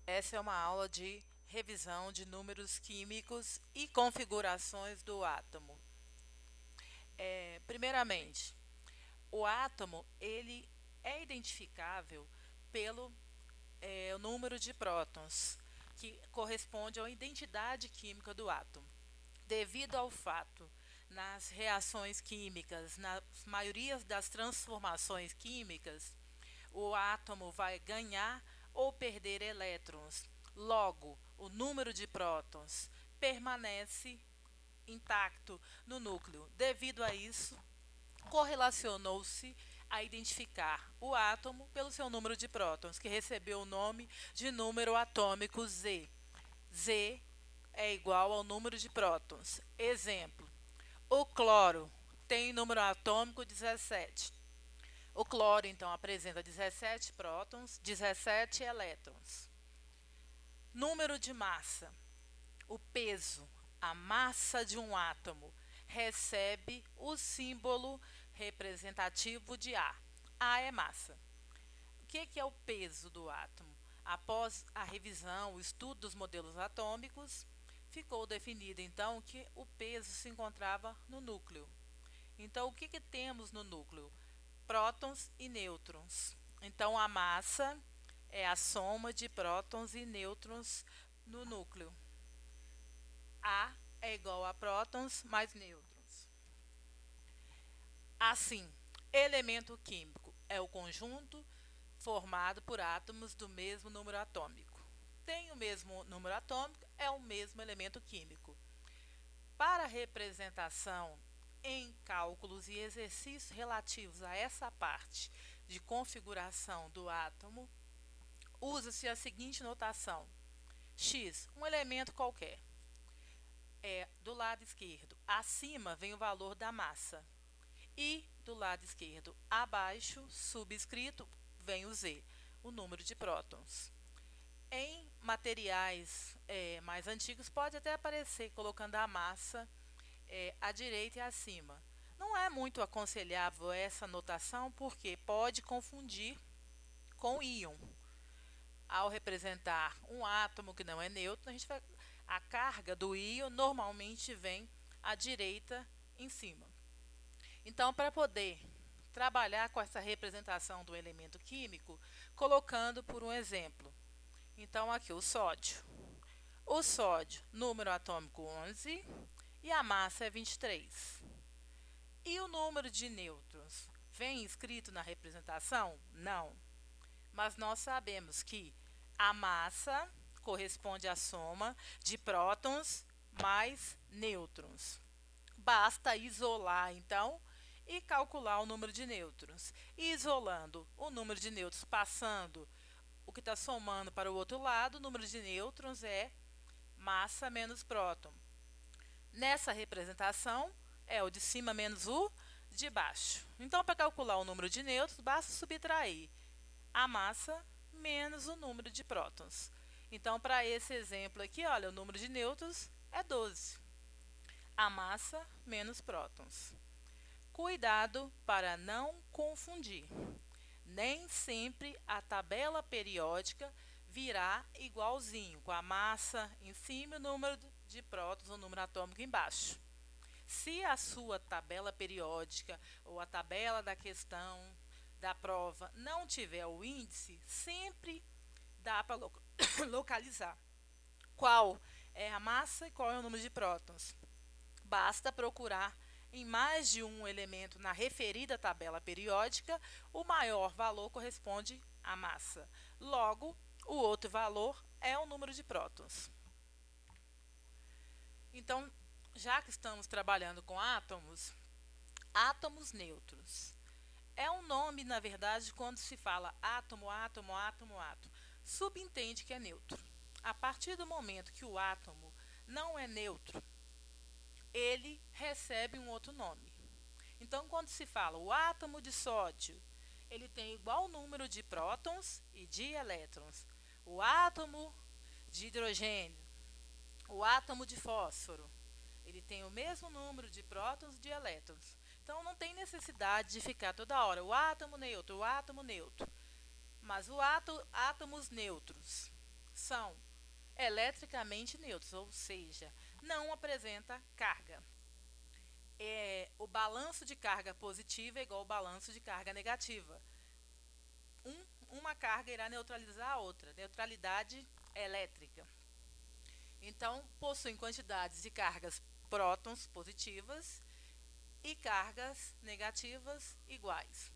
Essa é uma aula de revisão de números químicos e configurações do átomo. Primeiramente, o átomo ele é identificável pelo o número de prótons, que corresponde à identidade química do átomo. Devido ao fato, nas reações químicas, na maioria das transformações químicas, o átomo vai ganhar ou perder elétrons. Logo, o número de prótons permanece intacto no núcleo. Devido a isso, correlacionou-se a identificar o átomo pelo seu número de prótons, que recebeu o nome de número atômico Z. Z é igual ao número de prótons. Exemplo: o cloro tem número atômico 17. O cloro, então, apresenta 17 prótons, 17 elétrons. Número de massa. O peso, a massa de um átomo, recebe o símbolo representativo de A. A é massa. O que é o peso do átomo? Após a revisão, o estudo dos modelos atômicos, ficou definido então que o peso se encontrava no núcleo. Então, o que temos no núcleo? Prótons e nêutrons. Então, a massa é a soma de prótons e nêutrons no núcleo. A é igual a prótons mais nêutrons. Assim, elemento químico é o conjunto formado por átomos do mesmo número atômico. Tem o mesmo número atômico, é o mesmo elemento químico. Para representação em cálculos e exercícios relativos a essa parte de configuração do átomo, usa-se a seguinte notação: X, um elemento qualquer. Do lado esquerdo, acima vem o valor da massa. E do lado esquerdo, abaixo, subscrito, vem o Z, o número de prótons. Em materiais mais antigos, pode até aparecer colocando a massa à direita e acima. Não é muito aconselhável essa notação porque pode confundir com íon. Ao representar um átomo que não é nêutron, a carga do íon normalmente vem à direita em cima. Então, para poder trabalhar com essa representação do elemento químico, colocando por um exemplo. Então, aqui o sódio. O sódio, número atômico 11 e a massa é 23. E o número de nêutrons vem escrito na representação? Não. Mas nós sabemos que a massa corresponde à soma de prótons mais nêutrons. Basta isolar, então, e calcular o número de nêutrons. Isolando o número de nêutrons, passando o que está somando para o outro lado, o número de nêutrons é massa menos próton. Nessa representação, é o de cima menos o de baixo. Então, para calcular o número de nêutrons, basta subtrair a massa menos o número de prótons. Então, para esse exemplo aqui, olha, o número de nêutrons é 12. A massa menos prótons. Cuidado para não confundir. Nem sempre a tabela periódica virá igualzinho, com a massa em cima e o número de prótons, o número atômico embaixo. Se a sua tabela periódica ou a tabela da questão da prova não tiver o índice, sempre dá para localizar qual é a massa e qual é o número de prótons. Basta procurar em mais de um elemento na referida tabela periódica, o maior valor corresponde à massa. Logo, o outro valor é o número de prótons. Então, já que estamos trabalhando com átomos, átomos neutros. É um nome, na verdade, quando se fala átomo, átomo, átomo, átomo. Subentende que é neutro. A partir do momento que o átomo não é neutro, ele recebe um outro nome. Então, quando se fala o átomo de sódio, ele tem igual número de prótons e de elétrons. O átomo de hidrogênio, o átomo de fósforo, ele tem o mesmo número de prótons e de elétrons. Então, não tem necessidade de ficar toda hora o átomo neutro, o átomo neutro. Mas o átomos neutros, são eletricamente neutros, ou seja, não apresenta carga. O balanço de carga positiva é igual ao balanço de carga negativa. Uma carga irá neutralizar a outra, neutralidade elétrica. Então, possuem quantidades de cargas prótons positivas e cargas negativas iguais.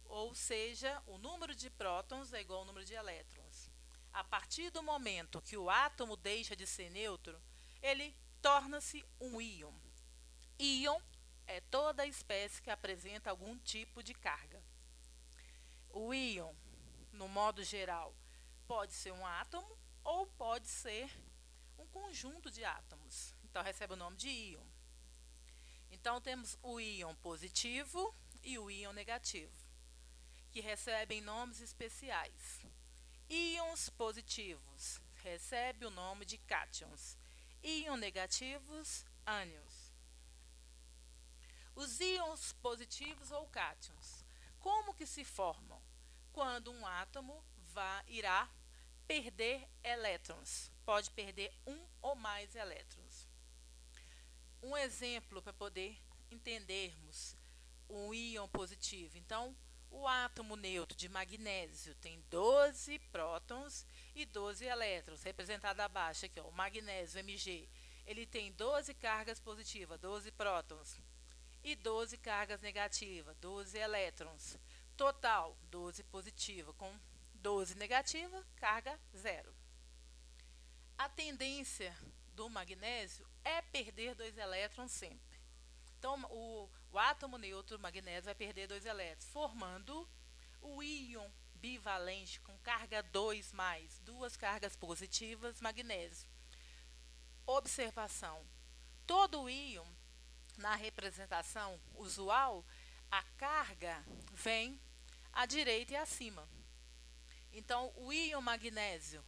Ou seja, o número de prótons é igual ao número de elétrons. A partir do momento que o átomo deixa de ser neutro, ele torna-se um íon. Íon é toda espécie que apresenta algum tipo de carga. O íon, no modo geral, pode ser um átomo ou pode ser um conjunto de átomos. Então, recebe o nome de íon. Então, temos o íon positivo e o íon negativo, que recebem nomes especiais. Íons positivos recebem o nome de cátions. Íons negativos, ânions. Os íons positivos ou cátions, como que se formam? Quando um átomo irá perder elétrons. Pode perder um ou mais elétrons. Um exemplo para poder entendermos o íon positivo. Então, o átomo neutro de magnésio tem 12 prótons e 12 elétrons, representado abaixo aqui, ó, o magnésio Mg. Ele tem 12 cargas positivas, 12 prótons, e 12 cargas negativas, 12 elétrons. Total, 12 positiva com 12 negativa, carga zero. A tendência do magnésio é perder 2 elétrons sempre. Então, o átomo neutro magnésio vai perder 2 elétrons, formando o íon bivalente com carga 2 mais, 2 cargas positivas, magnésio. Observação: todo íon, na representação usual, a carga vem à direita e acima. Então, o íon magnésio,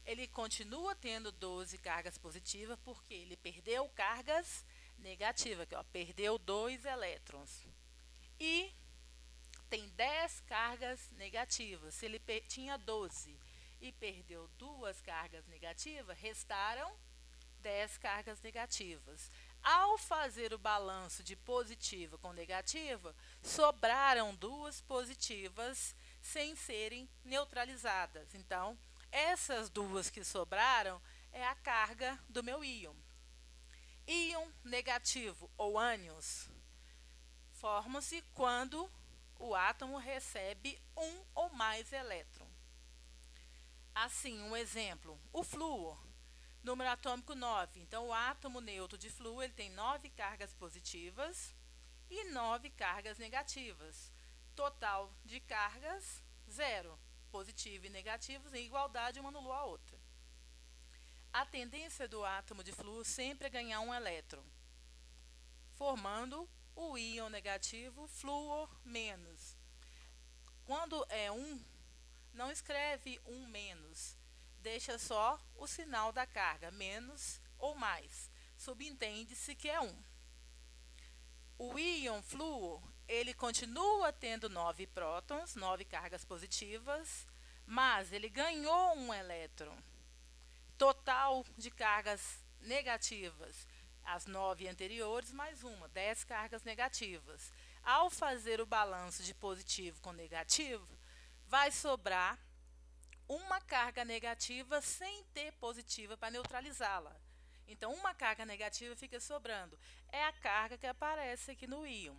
ele continua tendo 12 cargas positivas porque ele perdeu cargas negativas, aqui, ó, perdeu 2 elétrons. E tem 10 cargas negativas. Se ele tinha 12 e perdeu 2 cargas negativas, restaram 10 cargas negativas. Ao fazer o balanço de positiva com negativa, sobraram 2 positivas sem serem neutralizadas. Então, essas 2 que sobraram é a carga do meu íon. Íon negativo ou ânions forma-se quando o átomo recebe um ou mais elétrons. Assim, um exemplo, o flúor, número atômico 9. Então, o átomo neutro de flúor ele tem 9 cargas positivas e 9 cargas negativas. Total de cargas, 0. Positivo e negativos em igualdade, uma anulou a outra. A tendência do átomo de flúor sempre é ganhar um elétron, formando o íon negativo flúor menos. Quando é 1, não escreve 1 menos, deixa só o sinal da carga, menos ou mais. Subentende-se que é 1. O íon flúor, ele continua tendo 9 prótons, 9 cargas positivas, mas ele ganhou um elétron. Total de cargas negativas, as 9 anteriores mais uma, 10 cargas negativas. Ao fazer o balanço de positivo com negativo, vai sobrar uma carga negativa sem ter positiva para neutralizá-la. Então, uma carga negativa fica sobrando. É a carga que aparece aqui no íon.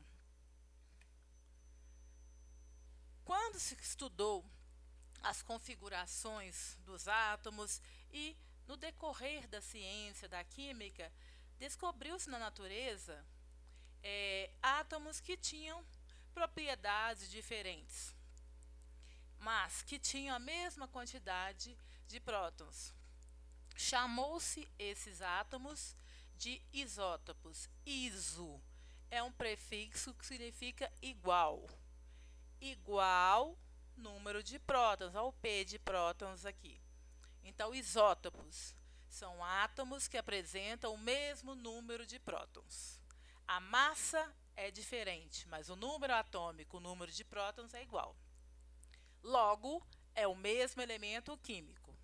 Quando se estudou as configurações dos átomos e no decorrer da ciência, da química, descobriu-se na natureza átomos que tinham propriedades diferentes, mas que tinham a mesma quantidade de prótons. Chamou-se esses átomos de isótopos. Iso é um prefixo que significa igual. Igual número de prótons, olha o P de prótons aqui. Então, isótopos são átomos que apresentam o mesmo número de prótons. A massa é diferente, mas o número atômico, o número de prótons é igual. Logo, é o mesmo elemento químico.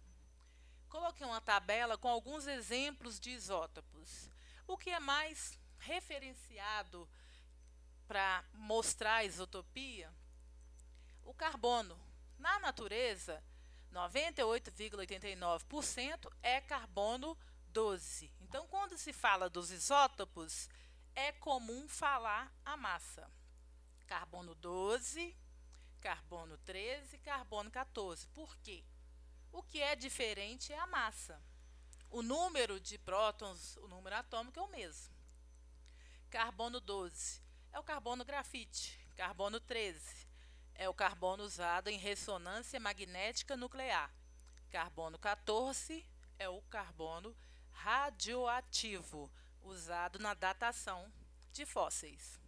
Coloquei uma tabela com alguns exemplos de isótopos. O que é mais referenciado para mostrar a isotopia? O carbono. Na natureza, 98,89% é carbono 12. Então, quando se fala dos isótopos, é comum falar a massa. Carbono 12, carbono 13, carbono 14. Por quê? O que é diferente é a massa. O número de prótons, o número atômico é o mesmo. Carbono 12 é o carbono grafite. Carbono 13 é o carbono usado em ressonância magnética nuclear. Carbono 14 é o carbono radioativo, usado na datação de fósseis.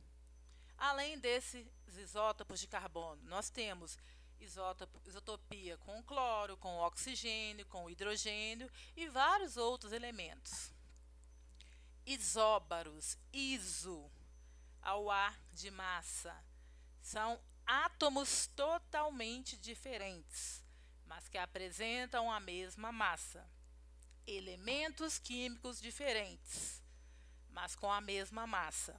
Além desses isótopos de carbono, nós temos isotopia com cloro, com oxigênio, com hidrogênio e vários outros elementos. Isóbaros, iso, ao ar de massa, são átomos totalmente diferentes, mas que apresentam a mesma massa. Elementos químicos diferentes, mas com a mesma massa.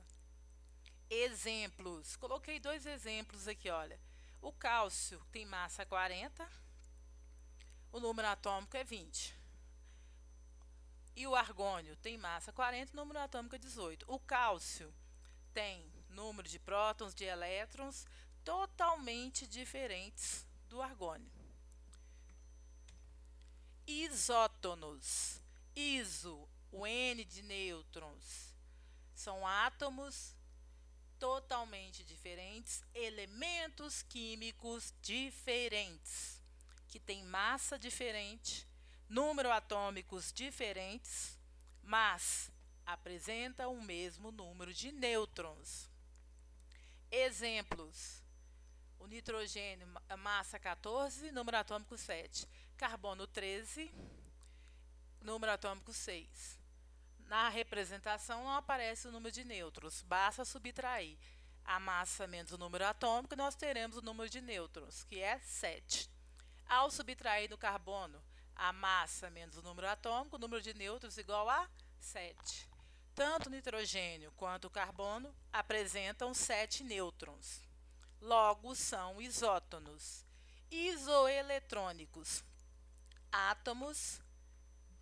Exemplos. Coloquei 2 exemplos aqui, olha. O cálcio tem massa 40, o número atômico é 20. E o argônio tem massa 40, o número atômico é 18. O cálcio tem número de prótons, de elétrons totalmente diferentes do argônio. Isótonos. Iso, o N de nêutrons. São átomos totalmente diferentes, elementos químicos diferentes, que têm massa diferente, número atômicos diferentes, mas apresentam o mesmo número de nêutrons. Exemplos: o nitrogênio, massa 14, número atômico 7. Carbono 13, número atômico 6. Na representação não aparece o número de nêutrons, basta subtrair a massa menos o número atômico, nós teremos o número de nêutrons, que é 7. Ao subtrair do carbono a massa menos o número atômico, o número de nêutrons igual a 7. Tanto o nitrogênio quanto o carbono apresentam 7 nêutrons. Logo, são isótonos. Isoeletrônicos, átomos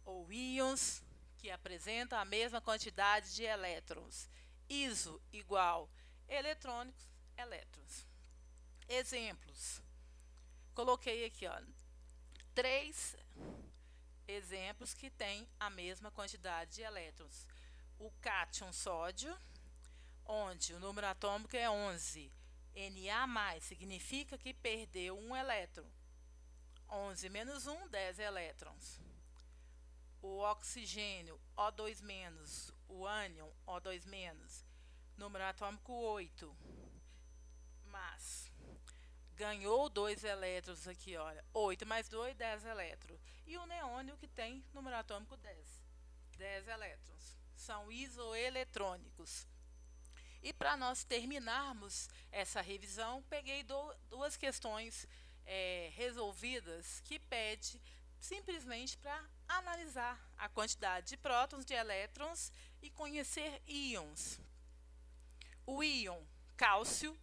ou íons que apresentam a mesma quantidade de elétrons. Iso igual eletrônicos, elétrons. Exemplos. Coloquei aqui, ó, 3 exemplos que têm a mesma quantidade de elétrons. O cátion sódio, onde o número atômico é 11. Na+, significa que perdeu um elétron. 11 menos 1, 10 elétrons. O oxigênio, O2-, o ânion, O2-, número atômico 8, mas ganhou 2 elétrons aqui, olha, 8 mais 2, 10 elétrons. E o neônio que tem número atômico 10 elétrons. São isoeletrônicos. E para nós terminarmos essa revisão, peguei 2 questões resolvidas que pede simplesmente para analisar a quantidade de prótons, de elétrons e conhecer íons. O íon cálcio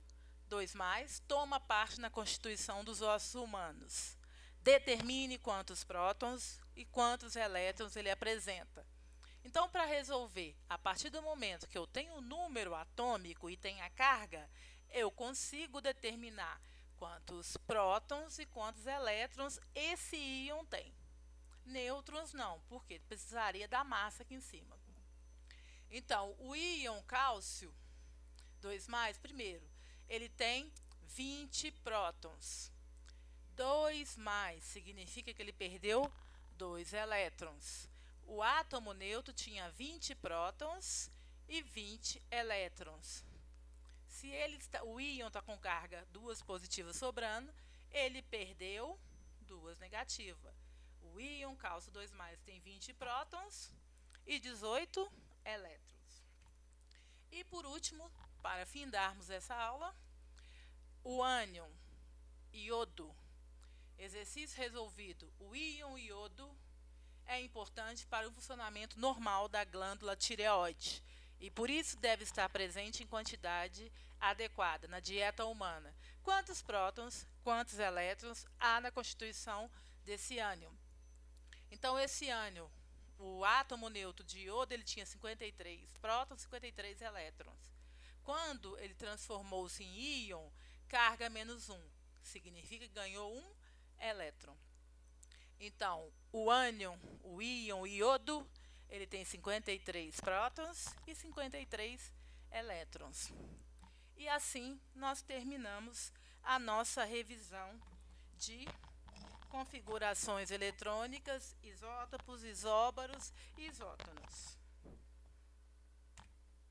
2+, toma parte na constituição dos ossos humanos. Determine quantos prótons e quantos elétrons ele apresenta. Então, para resolver, a partir do momento que eu tenho o número atômico e tenho a carga, eu consigo determinar quantos prótons e quantos elétrons esse íon tem. Nêutrons não, porque precisaria da massa aqui em cima. Então, o íon cálcio 2+, primeiro, ele tem 20 prótons. 2+ significa que ele perdeu 2 elétrons. O átomo neutro tinha 20 prótons e 20 elétrons. Se o íon está com carga 2 positivas sobrando, ele perdeu 2 negativas. O íon cálcio 2+ tem 20 prótons e 18 elétrons. E por último, para findarmos essa aula, o ânion, iodo. Exercício resolvido. O íon iodo é importante para o funcionamento normal da glândula tireoide e por isso deve estar presente em quantidade adequada na dieta humana. Quantos prótons, quantos elétrons há na constituição desse ânion? Então, esse ânion, o átomo neutro de iodo, ele tinha 53 prótons, 53 elétrons. Quando ele transformou-se em íon, carga menos 1, significa que ganhou um elétron. Então, o ânion, o íon, o iodo, ele tem 53 prótons e 53 elétrons. E assim nós terminamos a nossa revisão de configurações eletrônicas, isótopos, isóbaros e isótonos.